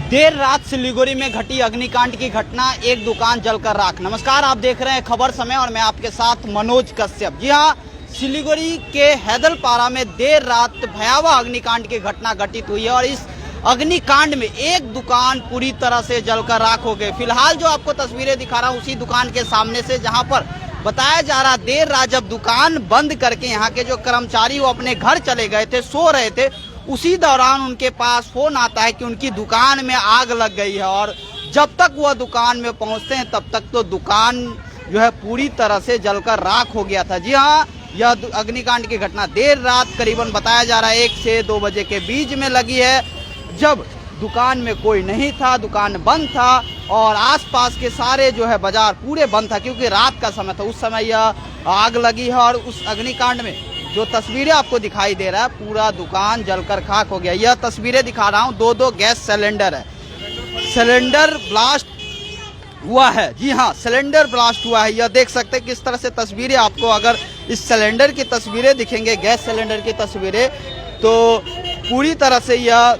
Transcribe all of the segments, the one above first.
देर रात सिलीगुड़ी में घटी अग्निकांड की घटना, एक दुकान जलकर राख। नमस्कार, आप देख रहे हैं खबर समय और मैं आपके साथ मनोज कश्यप। जी हां, सिलीगुड़ी के हैदलपारा में देर रात भयावह अग्निकांड की घटना घटित हुई है और इस अग्निकांड में एक दुकान पूरी तरह से जलकर राख हो गई। फिलहाल जो आपको तस्वीरें दिखा रहा हूं उसी दुकान के सामने से, जहां पर बताया जा रहा देर रात जब दुकान बंद करके यहाँ के जो कर्मचारी वो अपने घर चले गए थे, सो रहे थे, उसी दौरान उनके पास फोन आता है कि उनकी दुकान में आग लग गई है। और जब तक वह दुकान में पहुंचते हैं तब तक तो दुकान जो है पूरी तरह से जलकर राख हो गया था। जी हाँ, यह अग्निकांड की घटना देर रात करीबन बताया जा रहा है 1 से 2 बजे के बीच में लगी है, जब दुकान में कोई नहीं था, दुकान बंद था और आसपास के सारे जो है बाजार पूरे बंद था, क्योंकि रात का समय था। उस समय यह आग लगी है और उस अग्निकांड में जो तस्वीरें आपको दिखाई दे रहा है, पूरा दुकान जलकर खाक हो गया। यह तस्वीरें दिखा रहा हूँ, 2 गैस सिलेंडर है, सिलेंडर ब्लास्ट हुआ है। जी हाँ, सिलेंडर ब्लास्ट हुआ है। यह देख सकते हैं किस तरह से तस्वीरें आपको, अगर इस सिलेंडर की तस्वीरें दिखेंगे, गैस सिलेंडर की तस्वीरें, तो पूरी तरह से यह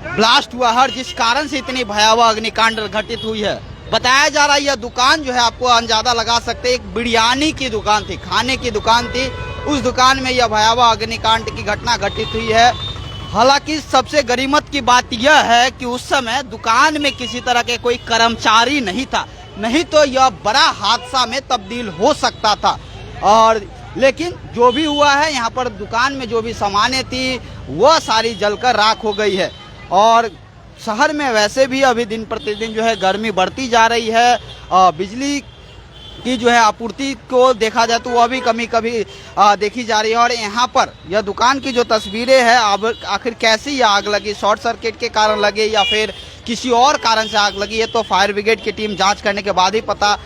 ब्लास्ट हुआ है, जिस कारण से इतनी भयावह अग्निकांड घटित हुई है। बताया जा रहा है यह दुकान जो है, आपको अंदाजा लगा सकते हैं, एक बिरयानी की दुकान थी, खाने की दुकान थी। उस दुकान में यह भयावह अग्निकांड की घटना घटित हुई है। हालांकि सबसे गनीमत की बात यह है कि उस समय दुकान में किसी तरह के कोई कर्मचारी नहीं था, नहीं तो यह बड़ा हादसा में तब्दील हो सकता था। और लेकिन जो भी हुआ है, यहाँ पर दुकान में जो भी सामानें थी वह सारी जलकर राख हो गई है। और शहर में वैसे भी अभी दिन प्रतिदिन जो है गर्मी बढ़ती जा रही है, बिजली की जो है आपूर्ति को देखा जाए तो वह भी कभी देखी जा रही है। और यहाँ पर यह दुकान की जो तस्वीरें हैं, अब आखिर कैसी यह आग लगी, शॉर्ट सर्किट के कारण लगी या फिर किसी और कारण से आग लगी है, तो फायर ब्रिगेड की टीम जांच करने के बाद ही पता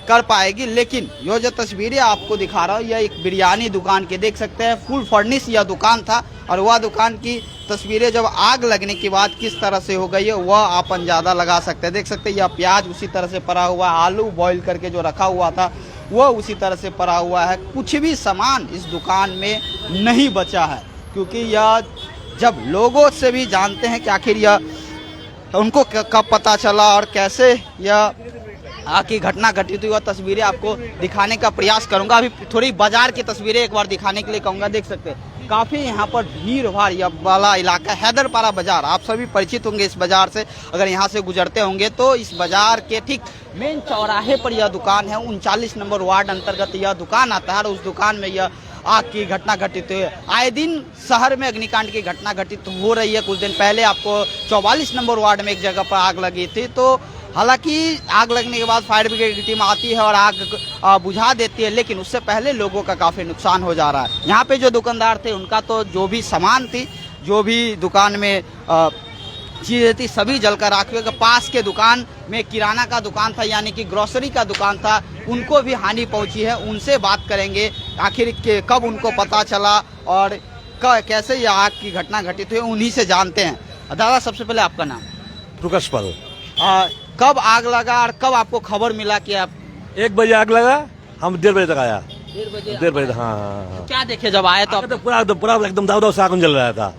कर पाएगी। लेकिन यह जो तस्वीरें आपको दिखा रहा हूँ, यह एक बिरयानी दुकान की देख सकते हैं, फुल फर्निश यह दुकान था। और वह दुकान की तस्वीरें जब आग लगने के बाद किस तरह से हो गई है वह आप अंदाजा लगा सकते हैं। देख सकते हैं यह प्याज उसी तरह से पड़ा हुआ है, आलू बॉईल करके जो रखा हुआ था वह उसी तरह से पड़ा हुआ है। कुछ भी सामान इस दुकान में नहीं बचा है, क्योंकि यह जब लोगों से भी जानते हैं कि आखिर यह उनको कब पता चला और कैसे यह की घटना घटित हुई, वह तस्वीरें आपको दिखाने का प्रयास करूंगा। अभी थोड़ी बाजार की तस्वीरें एक बार दिखाने के लिए कहूँगा। देख सकते हैं काफ़ी यहाँ पर भीड़ भाड़ वाला इलाका, हैदरपारा बाजार, आप सभी परिचित होंगे इस बाजार से, अगर यहाँ से गुजरते होंगे तो। इस बाजार के ठीक मेन चौराहे पर यह दुकान है, 39 नंबर वार्ड अंतर्गत यह दुकान आता है और उस दुकान में यह आग की घटना घटित हुई है। आए दिन शहर में अग्निकांड की घटना घटित हो रही है। कुछ दिन पहले आपको 44 नंबर वार्ड में एक जगह पर आग लगी थी, तो हालांकि आग लगने के बाद फायर ब्रिगेड की टीम आती है और आग बुझा देती है, लेकिन उससे पहले लोगों का काफ़ी नुकसान हो जा रहा है। यहाँ पे जो दुकानदार थे उनका तो जो भी सामान थी, जो भी दुकान में चीज़ें थी, सभी जलकर राख हो गई। पास के दुकान में किराना का दुकान था, यानी कि ग्रोसरी का दुकान था, उनको भी हानि पहुँची है। उनसे बात करेंगे आखिर कब उनको पता चला और कैसे यह आग की घटना घटित हुई, उन्हीं से जानते हैं। दादा, सबसे पहले आपका नाम? प्रकाश पाल। कब आग लगा और कब आपको खबर मिला कि आप? 1 बजे आग लगा, हम 1:30 बजे तक आया। 1:30 बजे, हाँ। क्या देखे जब आए तो? आप तो पूरा एकदम दाव से आग जल रहा था,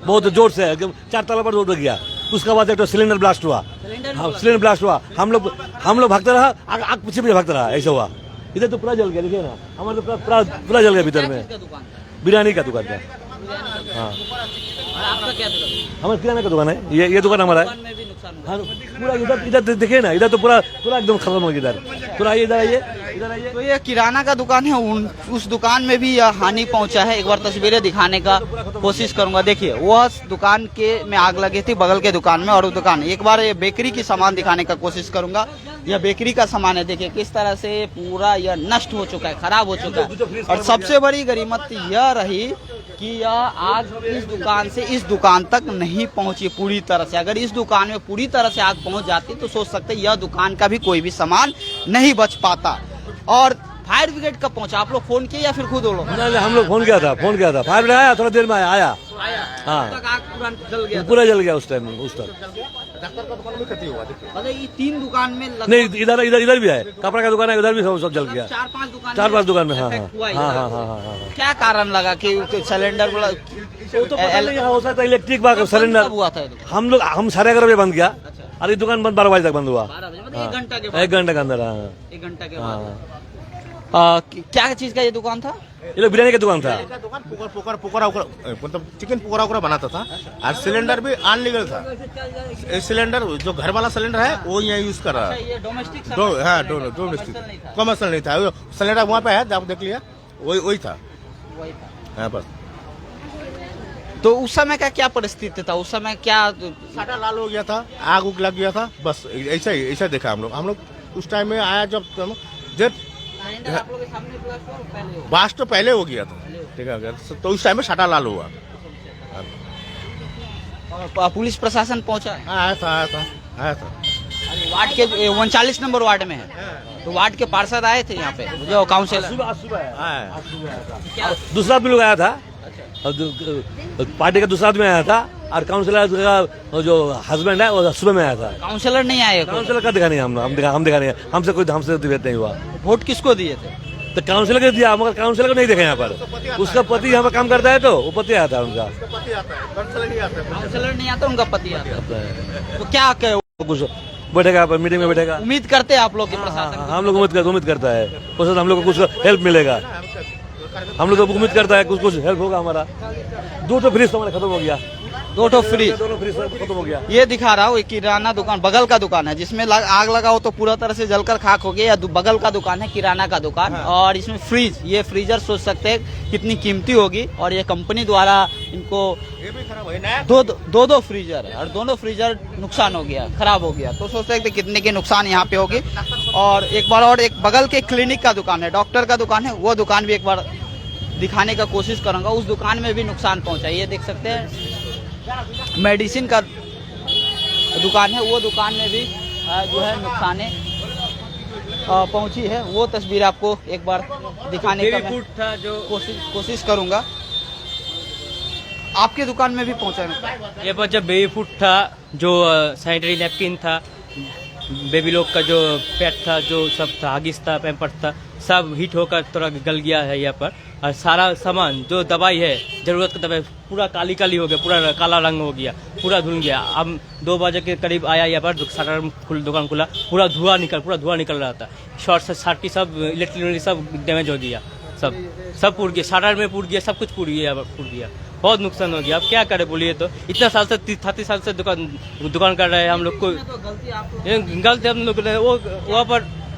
बहुत जोर से, एकदम 4 तला पर जोर गया। उसके बाद एक तो सिलेंडर ब्लास्ट हुआ। सिलेंडर ब्लास्ट हुआ, हम लोग भागते रहा, आग पीछे भागते रहा, ऐसा हुआ। इधर तो पूरा जल गया, देखिए ना, हमारे तो पूरा जल गया भीतर में। बिरयानी का दुकान था, हाँ। आपका क्या दुकान? हमारा किराना का दुकान है, ये दुकान हमारा है। हाँ, पूरा इधर देखिए ना, इधर तो पूरा एकदम खत्म हो गया। इधर पूरा इधर आइए। तो ये किराना का दुकान है, उस दुकान में भी यह हानि पहुंचा है। एक बार तस्वीरें दिखाने का कोशिश करूंगा। देखिए, वह दुकान के में आग लगी थी, बगल के दुकान में, और उस दुकान, एक बार ये बेकरी की सामान दिखाने का कोशिश करूंगा। यह बेकरी का सामान है, देखिए किस तरह से पूरा यह नष्ट हो चुका है, खराब हो चुका है। और सबसे बड़ी गनीमत यह रही कि यह आग इस दुकान से इस दुकान तक नहीं पहुंची पूरी तरह से। अगर इस दुकान में पूरी तरह से आग पहुंच जाती तो सोच सकते यह दुकान का भी कोई भी सामान नहीं बच पाता। और फायर ब्रिगेड कब पहुंचा? आप लोग फोन किए या फिर खुद लोग? हम लोग फोन किया था। फायर ब्रिगेड आया, थोड़ा देर में आया। हाँ, पूरा जल गया उस टाइम। मतलब ये 3 दुकान में नहीं, इधर भी है, कपड़ा का दुकान है, उधर भी सब जल गया। 4-5 दुकान में। हाँ। क्या कारण लगा कि सिलेंडर वो तो पता नहीं हो सकता इलेक्ट्रिक बाग सिलेंडर कब हुआ था ये दुकान? हम 11:30 बजे बंद किया और ये दुकान बंद 12 बजे तक बंद हुआ 12 बजे मतलब 1 घंटा के 1 घंटे के अंदर। हाँ एक घंटा के हाँ बाद क्या चीज का ये दुकान था? ये लोग बिरयानी की दुकान था। का दुकान पुकरा मतलब चिकन पुकरा बनाता था और सिलेंडर भी अनलीगल था। ये सिलेंडर जो घर वाला सिलेंडर है वो यहाँ यूज कर रहा है। ये डोमेस्टिक हाँ डोमेस्टिक कमर्शियल नहीं था। सिलेंडर वहाँ पे है, आप देख लिया, वही था। वही था। हाँ बस तो उस समय का क्या परिस्थिति था? उस समय क्या साटा लाल हो गया था, आग उग लग गया था, बस ऐसा देखा हम लोग उस टाइम में आया जब जब आप लोगों के सामने ब्लास्ट हुआ पहले हुआ? बास्ट तो पहले हो गया था, ठीक है। तो उस टाइम में साटा लाल हुआ। और पुलिस प्रशासन पहुंचा? आया था। अरे वार्ड के 39 नंबर वार्ड में है, तो वार्ड के पार्षद आए थे यहाँ पे जो काउंसिलर? आया दूसरा आदमी लोग आया था और पार्टी का दूसरा आदमी आया था और काउंसिलर का जो हस्बैंड है वो सुबह में आया था। काउंसिलर नहीं आए? काउंसिलर का दिखा नहीं हम दिखा नहीं, हमसे भेद नहीं हुआ। वोट किसको दिए थे? तो काउंसिलर को दिया मगर काउंसिलर को नहीं देखा यहाँ पर। उसका पति यहाँ पर काम करता है तो वो पति आया था उनका। पति आता है, काउंसिलर ही आता है। काउंसिलर नहीं आता, उनका पति आता है। तो क्या कुछ बैठेगा पर मीटिंग में बैठेगा। उम्मीद करते हैं आप लोग की प्रशासन? हम लोग उम्मीद करता है उस हम लोग को कुछ हेल्प मिलेगा। हम लोग तो उम्मीद करता है कुछ हेल्प होगा हमारा। 2 तो फ्रिज तो हमारा खत्म हो गया। 2 तो फ्री दोनों फ्रिज खत्म हो गया। ये दिखा रहा हूँ, किराना दुकान बगल का दुकान है जिसमें आग लगा हो तो पूरा तरह से जलकर खाक हो गया। या बगल का दुकान है किराना का दुकान। और इसमें फ्रिज, ये फ्रीजर सोच सकते हैं कितनी कीमती होगी। और ये कंपनी द्वारा इनको ये भी खराब है ना। दो फ्रीजर है और दोनों फ्रीजर नुकसान हो गया, खराब हो गया। तो सोच सकते कितने की नुकसान यहाँ पे होगी। और एक बार और एक बगल के क्लिनिक का दुकान है, डॉक्टर का दुकान है, वो दुकान भी एक बार दिखाने का कोशिश करूंगा। उस दुकान में भी नुकसान पहुंचा। ये देख सकते हैं मेडिसिन का दुकान है, वो दुकान में भी जो है नुकसाने पहुंची है। वो तस्वीर आपको एक बार दिखाने का मैं था जो कोशिश करूंगा। आपके दुकान में भी पहुंचा है? ये पर जब बेबी फूड था, जो सैनिटरी नैपकिन था, बेबी लोग का जो पैड था, जो सब था, हगिस था, पैम्पर्स था, सब हीट होकर थोड़ा गल गया है यहाँ पर। और सारा सामान जो दवाई है, जरूरत का दवाई पूरा काली काली हो गया, पूरा काला रंग हो गया, पूरा धुल गया। अब 2 बजे के करीब आया यहाँ पर, शटर दुकान खुला, पूरा धुआं निकल रहा था। शॉर्ट से साटी सब इलेक्ट्रॉनिक सब डैमेज हो गया, सब पूर गया, शटर में पूर गया, सब कुछ पूर गया। बहुत नुकसान हो गया। अब क्या करे बोलिए? तो इतना साल से 30 साल से दुकान कर रहे हैं हम लोग को। गलती हम लोग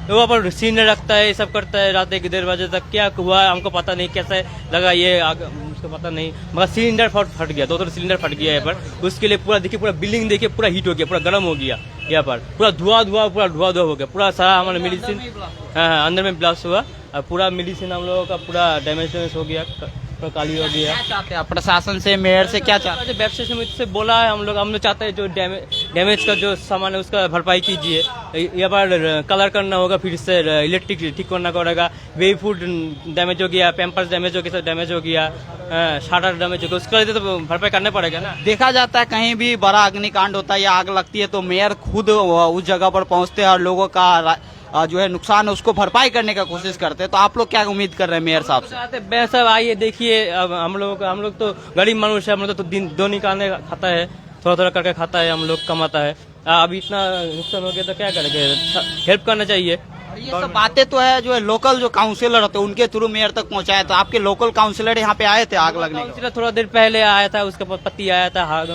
वहाँ पर सीन रखता है, ये सब करता है रात 1-1:30 बजे तक। क्या हुआ हमको पता नहीं, कैसे लगा ये आग मुझको पता नहीं, मगर सिलेंडर फट गया। 2 सिलेंडर फट गया यहाँ पर। उसके लिए पूरा देखिए, पूरा बिल्डिंग देखिए, पूरा हीट हो गया, पूरा गर्म हो गया यहाँ पर। पूरा धुआं हो गया, पूरा सारा हमारा मेडिसिन अंदर में ब्लास्ट हुआ और पूरा मेडिसिन हम लोगों का पूरा डैमेज हो गया, पूरा काली हो गया। क्या चाहते हैं प्रशासन से, मेयर से क्या चाहते हैं? व्यवसाय समिति से बोला है हम लोग चाहते हैं जो डैमेज का जो सामान है उसका भरपाई कीजिए। यहाँ पर कलर करना होगा, फिर से इलेक्ट्रिक ठीक करना पड़ेगा। बेबी फूड डैमेज हो गया, पैम्पर्स डैमेज हो गया, सब डैमेज हो गया, शाटर डैमेज हो गया, उसका तो भरपाई करना पड़ेगा ना। देखा जाता है कहीं भी बड़ा अग्निकांड होता है या आग लगती है तो मेयर खुद उस जगह पर पहुंचते हैं और लोगों का जो है नुकसान है उसको भरपाई करने का कोशिश करते हैं। तो आप लोग क्या उम्मीद कर रहे हैं मेयर साहब से? सब आइए देखिए। अब हम लोग तो गरीब मनुष्य है, हम लोग तो दो निकालने खाता है, थोड़ा करके खाता है, हम लोग कमाता है। अब इतना नुकसान हो गया तो क्या करेंगे? हेल्प करना चाहिए। ये सब बातें तो है जो है लोकल जो काउंसिलर होते हैं उनके थ्रू मेयर तक पहुंचाया। तो आपके लोकल काउंसिलर यहाँ पे आए थे आग लगने का? थोड़ा देर पहले आया था, उसका पति आया था,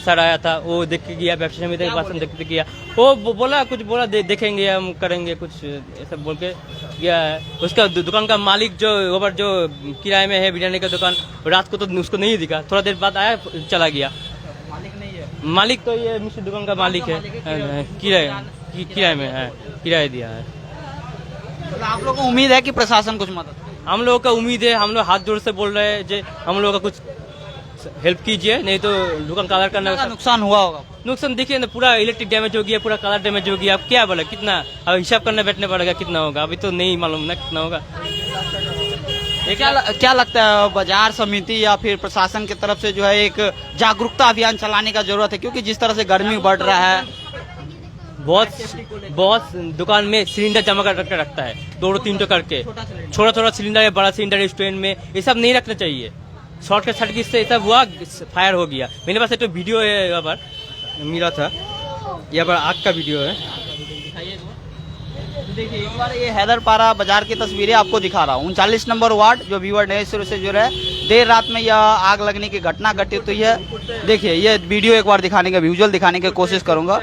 सर आया था, वो देख के गया, व्यवसाय समिति के पास देख के गया। वो बोला देखेंगे, हम करेंगे कुछ, ऐसा बोल के गया है। उसका दुकान का मालिक जो किराए में है बिरयानी का दुकान, रात को तो उसको नहीं दिखा, थोड़ा देर बाद आया, चला गया। मालिक नहीं है? मालिक तो ये मिश्र दुकान का मालिक है, किराए में है, किराया दिया है। तो आप लोगों को उम्मीद है कि प्रशासन कुछ मदद? हम लोगों का उम्मीद है, हम लोग हाथ जोड़ से बोल रहे हैं जो हम लोगों का कुछ हेल्प कीजिए, नहीं तो दुकान कलर करने का नुकसान हुआ होगा। नुकसान देखिए ना, पूरा इलेक्ट्रिक डैमेज हो गया, पूरा कलर डैमेज हो गया। अब क्या बोला कितना, अब हिसाब करने बैठने पड़ेगा कितना होगा, अभी तो नहीं मालूम ना कितना होगा। क्या लगता है बाजार समिति या फिर प्रशासन की तरफ से जो है एक जागरूकता अभियान चलाने का जरूरत है? क्योंकि जिस तरह से गर्मी बढ़ रहा है, बहुत दुकान में सिलेंडर जमा कर रखता है, 2-3 करके, छोटा सिलेंडर है, बड़ा सिलेंडर रेस्टोरेंट में, ये सब नहीं रखना चाहिए। शॉर्ट के छटकी से सब हुआ, फायर हो गया। मेरे पास एक तो वीडियो है, यहाँ पर मिला था, यहाँ पर आग का वीडियो है। तो देखिए एक बार ये हैदरपारा बाजार की तस्वीरें आपको दिखा रहा हूँ। 39 नंबर वार्ड जो व्यूअर नए सिरे से जुड़ रहे हैं, देर रात में यह आग लगने की घटना घटित हुई है। देखिए ये वीडियो एक बार दिखाने का, विजुअल दिखाने की कोशिश करूंगा।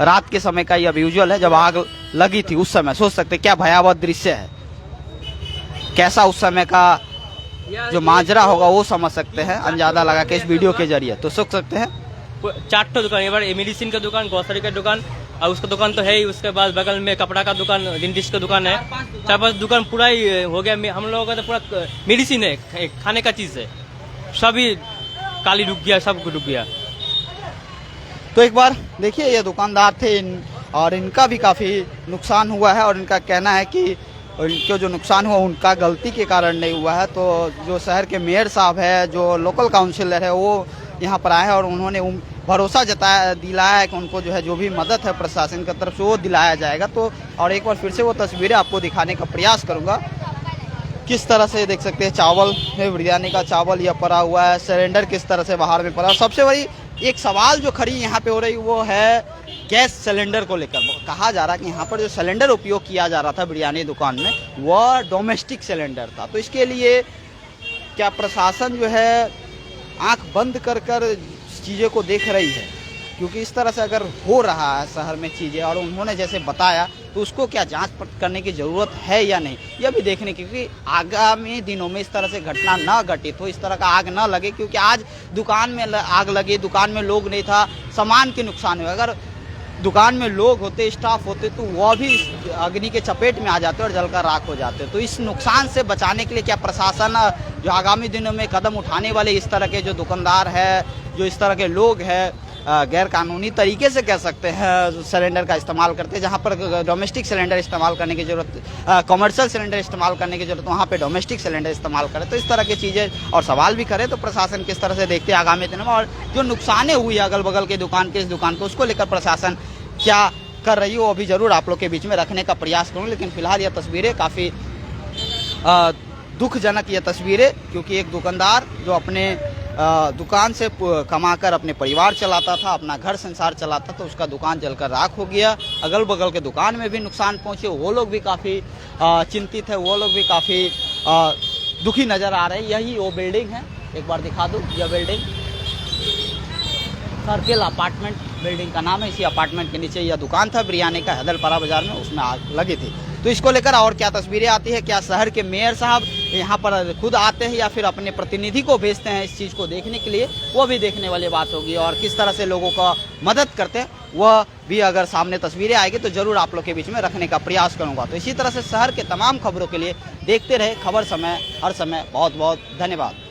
रात के समय का यह विजुअल है जब आग लगी थी उस समय। सोच सकते क्या भयावह दृश्य है, कैसा उस समय का जो माजरा होगा वो समझ सकते हैं अंदाजा लगा के इस वीडियो के जरिए। तो सोच सकते हैं 4 दुकान, एक बार मेडिसिन का दुकान, ग्रोसरी का दुकान, और उसका दुकान तो है ही, उसके बाद बगल में कपड़ा का दुकान, डेंटिस्ट का दुकान है। 4-5 दुकान पूरा ही हो गया। हम लोगों का तो पूरा मेडिसिन है, खाने का चीज है, सभी काली डूब गया, सब डूब गया। तो एक बार देखिए ये दुकानदार थे और इनका भी काफ़ी नुकसान हुआ है और इनका कहना है कि इनको जो नुकसान हुआ उनका गलती के कारण नहीं हुआ है। तो जो शहर के मेयर साहब है, जो लोकल काउंसिलर है, वो यहाँ पर आए हैं और उन्होंने भरोसा दिलाया है कि उनको जो है जो भी मदद है प्रशासन की तरफ से वो दिलाया जाएगा। तो और एक बार फिर से वो तस्वीरें आपको दिखाने का प्रयास करूँगा। किस तरह से देख सकते हैं चावल है, बिरयानी का चावल यह पड़ा हुआ है, सिलेंडर किस तरह से बाहर में पड़ा। और सबसे बड़ी एक सवाल जो खड़ी यहाँ पे हो रही वो है गैस सिलेंडर को लेकर। कहा जा रहा है कि यहाँ पर जो सिलेंडर उपयोग किया जा रहा था बिरयानी दुकान में वह डोमेस्टिक सिलेंडर था। तो इसके लिए क्या प्रशासन जो है आंख बंद कर चीज़ों को देख रही है? क्योंकि इस तरह से अगर हो रहा है शहर में चीज़ें और उन्होंने जैसे बताया तो उसको क्या जांच करने की ज़रूरत है या नहीं, यह भी देखने की, क्योंकि आगामी दिनों में इस तरह से घटना न घटित हो, इस तरह का आग न लगे। क्योंकि आज दुकान में आग लगी, दुकान में लोग नहीं था, सामान के नुकसान हुए। अगर दुकान में लोग होते, स्टाफ होते, तो वह भी अग्नि के चपेट में आ जाते और जलकर राख हो जाते। तो इस नुकसान से बचाने के लिए क्या प्रशासन जो आगामी दिनों में कदम उठाने वाले इस तरह के जो दुकानदार है, जो इस तरह के लोग हैं गैर कानूनी तरीके से कह सकते हैं सिलेंडर का इस्तेमाल करते हैं, जहाँ पर डोमेस्टिक सिलेंडर इस्तेमाल करने की ज़रूरत, कमर्शियल सिलेंडर इस्तेमाल करने की ज़रूरत, वहाँ पे डोमेस्टिक सिलेंडर इस्तेमाल करें। तो इस तरह की चीज़ें और सवाल भी करें तो प्रशासन किस तरह से देखते हैं आगामी दिनों में। और जो नुकसानें हुई अगल बगल के दुकान के, इस दुकान को, उसको लेकर प्रशासन क्या कर रही हो अभी ज़रूर आप लोग के बीच में रखने का प्रयास करूँ। लेकिन फिलहाल यह तस्वीरें काफ़ी दुखजनक ये तस्वीरें, क्योंकि एक दुकानदार जो अपने दुकान से कमाकर अपने परिवार चलाता था, अपना घर संसार चलाता था, उसका दुकान जलकर राख हो गया। अगल बगल के दुकान में भी नुकसान पहुंचे, वो लोग भी काफ़ी चिंतित है, वो लोग भी काफ़ी दुखी नज़र आ रहे हैं। यही वो बिल्डिंग है, एक बार दिखा दूँ, यह बिल्डिंग सर्किल अपार्टमेंट बिल्डिंग का नाम है। इसी अपार्टमेंट के नीचे यह दुकान था बिरयानी का, हैदरपारा बाजार में, उसमें आग लगी थी। तो इसको लेकर और क्या तस्वीरें आती है, क्या शहर के मेयर साहब यहाँ पर खुद आते हैं या फिर अपने प्रतिनिधि को भेजते हैं इस चीज़ को देखने के लिए, वो भी देखने वाली बात होगी। और किस तरह से लोगों का मदद करते हैं वह भी अगर सामने तस्वीरें आएगी तो ज़रूर आप लोग के बीच में रखने का प्रयास करूँगा। तो इसी तरह से शहर के तमाम खबरों के लिए देखते रहे खबर समय, हर समय। बहुत बहुत धन्यवाद।